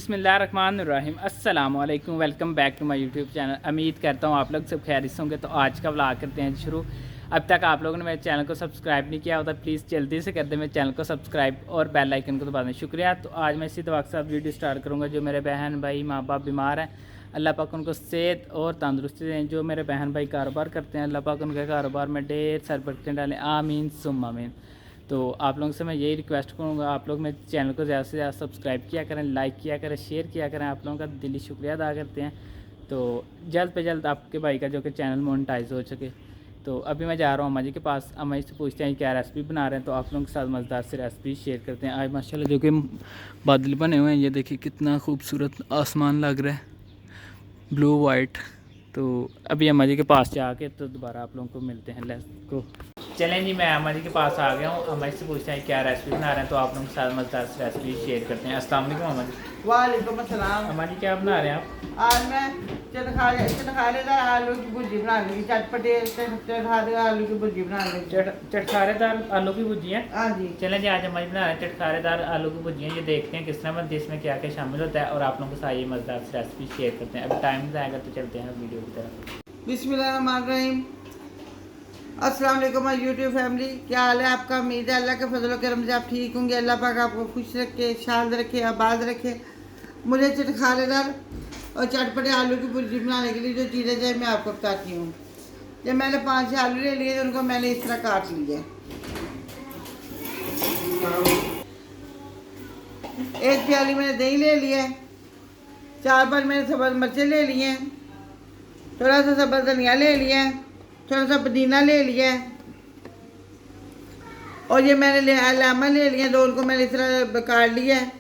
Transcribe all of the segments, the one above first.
बिस्मिल्लाहिर्रहमानिर्रहीम अस्सलाम वालेकुम। Welcome back to my YouTube channel. उम्मीद करता हूँ आप लोग सब खैरियत होंगे। तो आज का व्लॉग करते हैं शुरू। अब तक आप लोगों ने मेरे चैनल को सब्सक्राइब नहीं किया होता, प्लीज़ जल्दी से कर दें मेरे चैनल को सब्सक्राइब और बेल आइकन को दबा दें। शुक्रिया। तो आज मैं इसी दुआ के साथ वीडियो स्टार्ट करूँगा। जो मेरे बहन भाई माँ बाप बीमार हैं, अल्लाह पाक उनको सेहत और तंदुरुस्ती दें। जो मेरे बहन भाई कारोबार करते हैं, अल्लाह पाक उनके कारोबार में ढेर सारी बरकतें डालें, आमीन सुम्मा आमीन। तो आप लोगों से मैं यही रिक्वेस्ट करूँगा, आप लोग मेरे चैनल को ज़्यादा से ज़्यादा सब्सक्राइब किया करें, लाइक किया करें, शेयर किया करें। आप लोगों का दिली शुक्रिया अदा करते हैं। तो जल्द पे जल्द आपके भाई का जो कि चैनल मोनेटाइज हो सके। तो अभी मैं जा रहा हूँ अम्मा जी के पास। अम्मा जी से पूछते हैं क्या रेसिपी बना रहे हैं। तो आप लोगों के साथ मज़ेदार से रेसिपी शेयर करते हैं। आज माशाल्लाह जो कि बादल बने हुए हैं, ये देखिए कितना खूबसूरत आसमान लग रहा है, ब्लू वाइट। तो अभी अम्मा जी के पास जाके तो दोबारा आप लोगों को मिलते हैं। Let's go. चलें जी, मैं अम्मा जी के पास आ गया हूँ। अम्मा जी से पूछते हैं क्या रेसिपी बना रहे हैं। तो आप लोगों के साथ मज़ेदार से रेसिपी शेयर करते हैं। अस्सलाम वालेकुम अम्मा जी। वालेकुम अस्सलाम। अम्मा जी क्या बना रहे हैं आप? आज मैं चटखारेदार आलू की भुर्जी बना लूँगी। चटपटे चटखारेदार आलू की भुर्जी बना लूँगी। चटखारेदार आलू की भुजिया। हाँ जी। चलें जी, आज अम्मा जी बना रहे हैं चटखारेदार आलू की भुजिया। ये देखते हैं किस तरह बनती है, इसमें क्या क्या शामिल होता है, और आप लोगों के साथ ये मज़ेदार से रेसिपी शेयर करते हैं। अभी टाइम जाएगा तो चलते हैं वीडियो की तरफ। बिस्मिल्लाहिर्रहमानिर्रहीम। अस्सलाम वालेकुम माय यूट्यूब फैमिली। क्या हाल है आपका? उम्मीद है अल्लाह के फजल करम से आप ठीक होंगे। अल्लाह पाक आपको खुश रखे, शाद रखे, आबाद रखे। मुझे चटखारेदार और चटपटे आलू की भुर्जी बनाने के लिए जो चीज़ें चाहिए मैं आपको बताती हूँ। जब मैंने 5-6 आलू ले लिए तो उनको मैंने इस तरह काट लिया। एक प्याली मैंने दही ले लिया है। 4-5 मैंने सब्ज़ मिर्चें ले लिए हैं। थोड़ा सा सब्ज़ धनिया ले लिया है। थोड़ा सा पुदीना ले लिया है। और ये मैंने लेमन ले लिया, तो उनको मैंने इस तरह काट लिया है।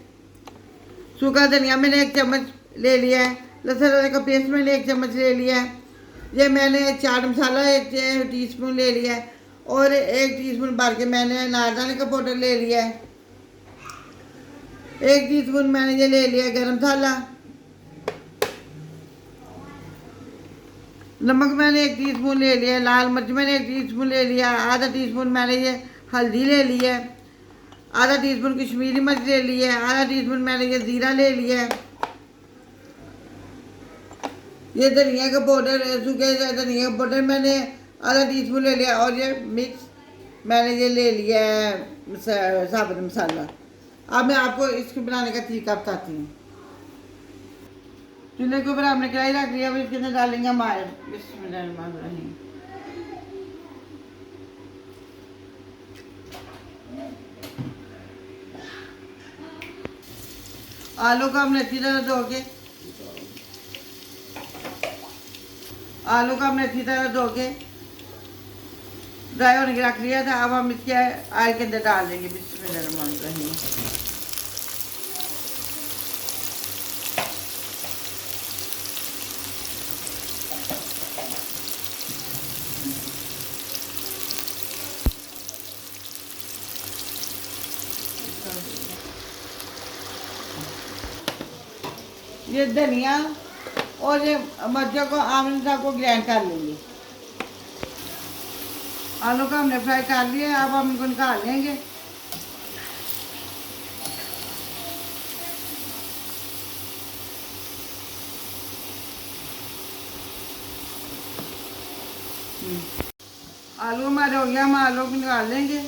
सूखा धनिया मैंने 1 चम्मच ले लिया है। लहसुन अदरक का पेस्ट मैंने 1 चम्मच ले लिया है। ये मैंने चाट मसाला 1 टीस्पून ले लिया है। और 1 टीस्पून भर के मैंने अनारदाने का पाउडर ले लिया है। 1 टीस्पून मैंने ये ले लिया गरम मसाला। नमक मैंने 1 टीस्पून ले लिया। लाल मिर्च मैंने 1 टीस्पून ले लिया। आधा टीस्पून मैंने ये हल्दी ले ली है। आधा टीस्पून कश्मीरी मिर्च ले ली है। आधा टीस्पून मैंने ये ज़ीरा ले लिया है। ये धनिया का पाउडर, सूखे धनिया का पाउडर मैंने आधा टीस्पून ले लिया। और ये मिक्स मैंने ये ले लिया है साबुत मसाला। अब मैं आपको इसको बनाने का तरीका बताती हूँ। चूल्हे के ऊपर हमने कढ़ाई रख लिया। अब इसके अंदर डालेंगे हमारे बिस्मिल्लाहिर्रहमानिर्रहीम। आलू को हमने अच्छी तरह धो के ड्राई होने के रख लिया था। अब हम इसके आयल के अंदर डाल देंगे बिस्मिल्लाहिर्रहमानिर्रहीम। ये धनिया और ये मिर्चों को आमने साहब को ग्राइंड कर लेंगे। आलू को हमने फ्राई कर लिया। अब हम इनको निकाल लेंगे। आलू हमारे हो गया, हम आलू को निकाल लेंगे।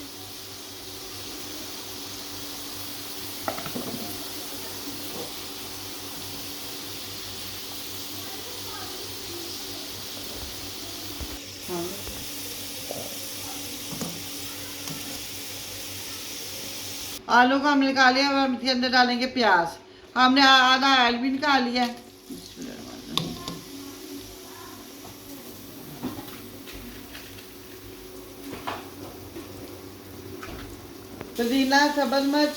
आलू को हमने निकाल लिया। अब हम इसके अंदर डालेंगे प्याज। हमने आधा आयल भी निकाल लिया है। पुदीना, सब्ज़ मिर्च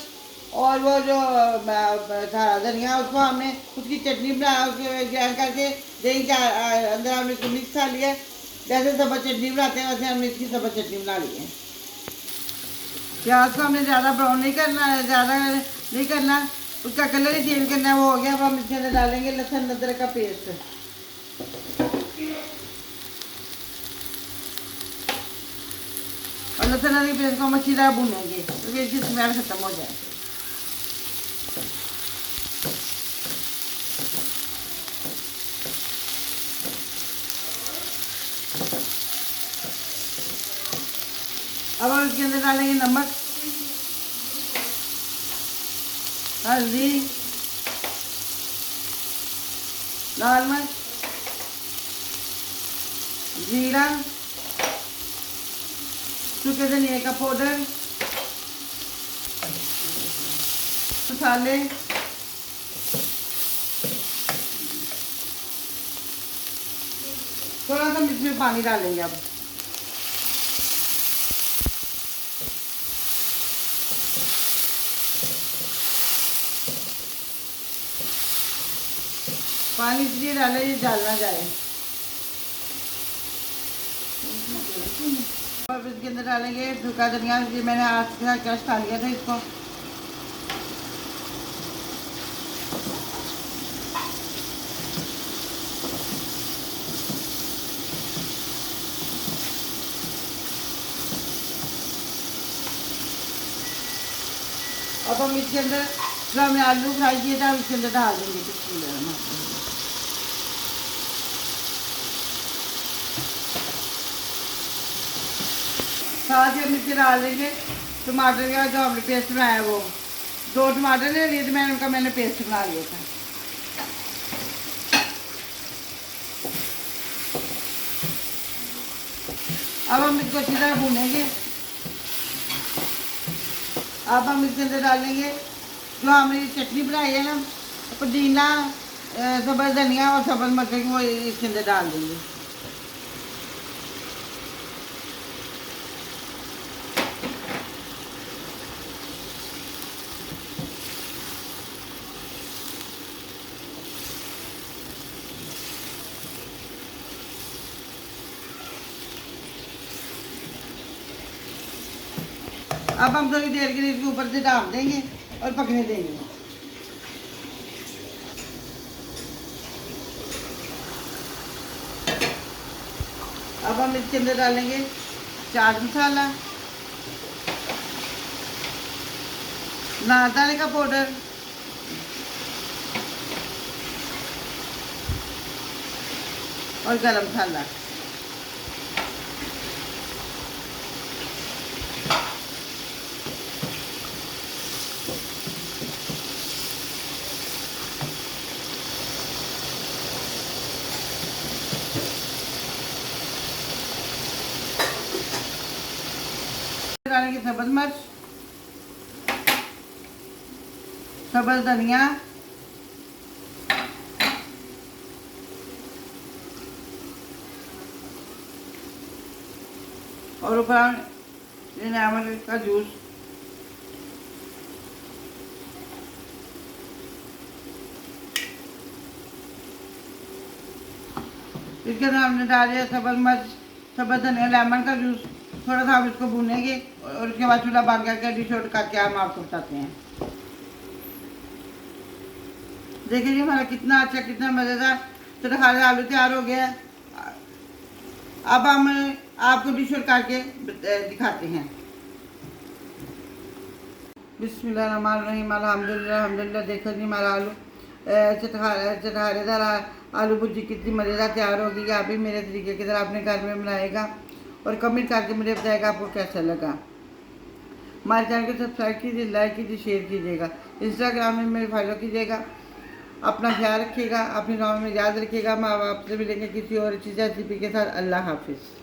और वो जो धनिया, उसको हमने उसकी चटनी बना ग्राइंड करके दही के अंदर हमने इसको मिक्स कर लिया। जैसे सब्ज़ चटनी बनाते हैं वैसे हमने इसकी सब्ज़ चटनी बना ली है। प्याज को हमने ज़्यादा ब्राउन नहीं करना, उसका कलर ही चेंज करना है। वो हो गया। अब हम इसके अंदर डालेंगे लहसुन अदरक का पेस्ट। और लहसुन अदरक के पेस्ट को हम अच्छी तरह भूनेंगे क्योंकि इसकी स्मेल खत्म हो जाए। अब हम इसके अंदर डालेंगे नमक, हल्दी, लाल मिर्च, जीरा, सूखे धनिया का पाउडर, मसाले, थोड़ा सा इसमें पानी डालेंगे। अब पानी इसलिए डालें ये डालना जाए। अब इसके अंदर डालेंगे सूखा धनिया, ये मैंने आज के साथ क्रश खा लिया था इसको। अब हम इसके अंदर जो हमने आलू फ्राई किया था इसके अंदर डाल देंगे। साथ ही हम इसके डाल देंगे टमाटर का जो हमने पेस्ट बनाया है, वो 2 टमाटर ले लिए थे मैंने, उनका पेस्ट बना लिया था। अब हम इसको अच्छी तरह भूनेंगे। अब हम इसके अंदर डालेंगे जो हमने चटनी बनाई है ना, पुदीना, सब्ज़ धनिया और सब्ज़ मटर, वो इसके अंदर डाल देंगे। अब हम थोड़ी देर के लिए इसके ऊपर से ढाँप देंगे और पकने देंगे। अब हम इसके अंदर डालेंगे चाट मसाला, लाल दाने का पाउडर, और गरम मसाला। डालेंगे सब्ज़ मिर्च, सब्ज़ धनिया, और ऊपर लेमन का जूस। इसके अंदर हमने डाल दिया सब्ज़ मिर्च, सब्ज़ धनिया, लेमन का जूस। थोड़ा सा हम इसको भूनेंगे और उसके बाद चूल्हा बंद करके डिश आउट करके हम आपको बताते हैं। देखिए जी हमारा कितना अच्छा, कितना मज़ेदार चटखारे आलू तैयार हो गया है। अब हम आपको डिश आउट करके दिखाते हैं। बिस्मिल्लाहिर्रहमानिर्रहीम, अल्हम्दुलिल्लाह अल्हम्दुलिल्लाह। देखो जी हमारा आलू चटखारेदार आलू भुर्जी कितनी मज़ेदार तैयार होगी। आप भी मेरे तरीके की तरह अपने घर में बनाएगा और कमेंट करके मुझे बताएगा आपको कैसा लगा। हमारे चैनल को सब्सक्राइब कीजिए, लाइक कीजिए, शेयर कीजिएगा, इंस्टाग्राम में मेरे फॉलो कीजिएगा। अपना ख्याल रखिएगा, अपनी दुआओं में याद रखिएगा। हम आपसे मिलेंगे किसी और चीज़ रेसिपी के साथ। अल्लाह हाफिज़।